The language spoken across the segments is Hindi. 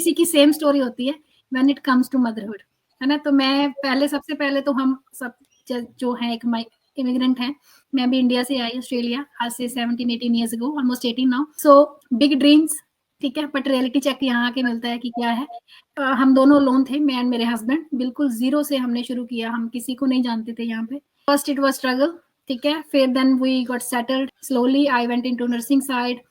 किसी की सेम स्टोरी होती है when it comes to motherhood, है ना? तो मैं पहले सबसे पहले तो हम सब जो है एक इमिग्रेंट हैं, मैं भी इंडिया से आई ऑस्ट्रेलिया आज से 17-18 years ago, almost 18 now. So big dreams, ठीक है, बट रियलिटी चेक यहाँ आके मिलता है कि क्या है। हम दोनों लोन थे, मैं एंड मेरे हस्बैंड, बिल्कुल जीरो से हमने शुरू किया, हम किसी को नहीं जानते थे यहाँ पे। फर्स्ट इट वाज स्ट्रगल, ठीक है, फिर then we got settled slowly. I went into nursing side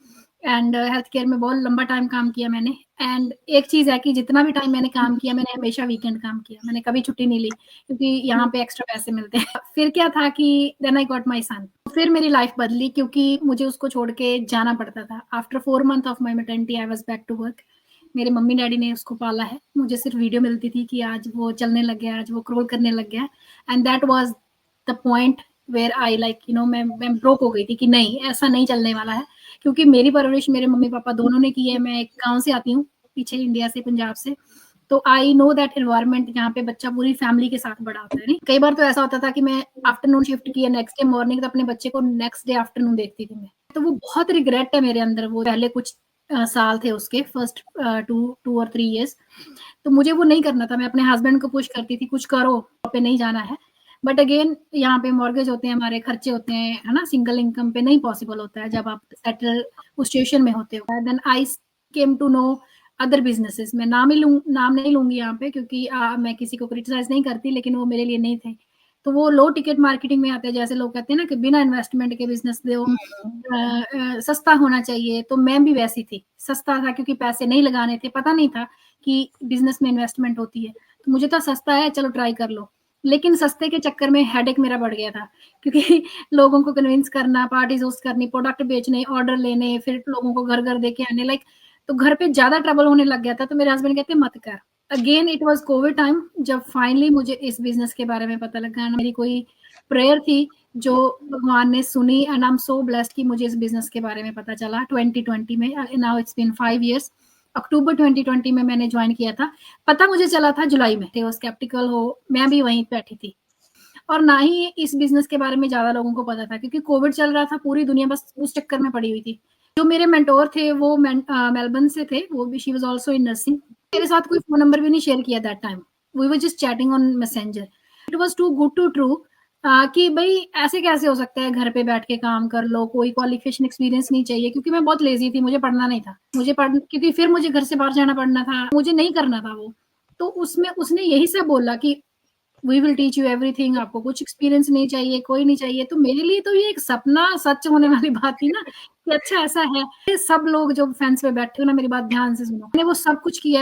and health care में बहुत लंबा टाइम काम किया मैंने। एंड एक चीज है कि जितना भी टाइम मैंने काम किया, मैंने हमेशा वीकेंड काम किया, मैंने कभी छुट्टी नहीं ली, क्योंकि यहाँ पे एक्स्ट्रा पैसे मिलते हैं। फिर क्या था कि देन आई गॉट माई सन, फिर मेरी लाइफ बदली, क्योंकि मुझे उसको छोड़ के जाना पड़ता था। After 4 months of my maternity I was back to work. मेरे मम्मी डैडी ने उसको पाला है, मुझे सिर्फ वीडियो मिलती थी कि आज वो चलने लग गया, आज वो क्रॉल करने लग गया, and that was the point where I like you know, मैं ब्रोक हो गई थी कि नहीं, ऐसा नहीं चलने वाला है। क्योंकि मेरी परवरिश मेरे मम्मी पापा दोनों ने की है, मैं एक गाँव से आती हूँ, पीछे इंडिया से, पंजाब से, तो आई नो दैट एनवायरनमेंट जहाँ पे बच्चा पूरी फैमिली के साथ बड़ा होता है। नहीं, कई बार तो ऐसा होता था कि मैं आफ्टरनून शिफ्ट किया, नेक्स्ट डे मॉर्निंग, तो अपने बच्चे को नेक्स्ट डे आफ्टरनून देखती थी मैं। तो वो बहुत रिग्रेट है मेरे अंदर, वो पहले कुछ साल थे उसके, फर्स्ट 2 or 3 years, तो मुझे वो नहीं करना था। मैं अपने हस्बैंड को पुश करती थी, कुछ करो, पे नहीं जाना है। बट अगेन यहाँ पे मॉर्गेज होते हैं, हमारे खर्चे होते हैं, है ना, सिंगल इनकम पे नहीं पॉसिबल होता है जब आप सेटल उस सिचुएशन में होते हो। Then I came to know other businesses. मैं नाम नहीं लूंगी यहाँ पे, क्योंकि मैं किसी को क्रिटिसाइज नहीं करती, लेकिन वो मेरे लिए नहीं थे। तो वो लो टिकट मार्केटिंग में आते हैं, जैसे लोग कहते हैं ना कि बिना इन्वेस्टमेंट के बिजनेस दो, सस्ता होना चाहिए, तो मैं भी वैसी थी। सस्ता था क्योंकि पैसे नहीं लगाने थे, पता नहीं था कि बिजनेस में इन्वेस्टमेंट होती है, तो मुझे तो सस्ता है, चलो ट्राई कर लो। लेकिन सस्ते के चक्कर में हेडेक मेरा बढ़ गया था, क्योंकि लोगों को कन्विंस करना, पार्टीज होस्ट करनी, प्रोडक्ट बेचने, ऑर्डर लेने, फिर लोगों को घर घर दे के आने, लाइक, तो घर पे ज्यादा ट्रबल होने लग गया था। तो मेरे हस्बैंड कहते मत कर। Again it was Covid time, जब फाइनली मुझे इस बिजनेस के बारे में पता लगा। मेरी कोई प्रेयर थी जो भगवान ने सुनी, and I am so blessed कि मुझे इस बिजनेस के बारे में पता चला 2020 में। Now it's been 5 years। अक्टूबर 2020 में मैंने ज्वाइन किया था, पता मुझे चला था जुलाई में। वो स्केप्टिकल हो, मैं भी वहीं बैठी थी, और ना ही इस बिजनेस के बारे में ज्यादा लोगों को पता था, क्योंकि कोविड चल रहा था, पूरी दुनिया बस उस चक्कर में पड़ी हुई थी। जो मेरे मेंटोर थे वो मेलबर्न से थे, वो भी, she was also in nursing. मेरे साथ कोई फोन नंबर भी नहीं शेयर किया that time, we were just chatting on messenger. It was too good to true, कि भाई ऐसे कैसे हो सकता है, घर पे बैठ के काम कर लो, कोई क्वालिफिकेशन एक्सपीरियंस नहीं चाहिए। क्योंकि मैं बहुत लेजी थी, मुझे पढ़ना नहीं था, क्योंकि फिर मुझे घर से बाहर जाना पड़ना था, मुझे नहीं करना था वो। तो उसमें उसने यही सब बोला कि we will teach you everything, आपको कुछ एक्सपीरियंस नहीं चाहिए, कोई नहीं चाहिए। तो मेरे लिए तो ये एक सपना सच होने वाली बात थी ना, कि अच्छा ऐसा है। सब लोग जो फेंस पे बैठे हो ना, मेरी बात ध्यान से सुनो, मैंने वो सब कुछ किया।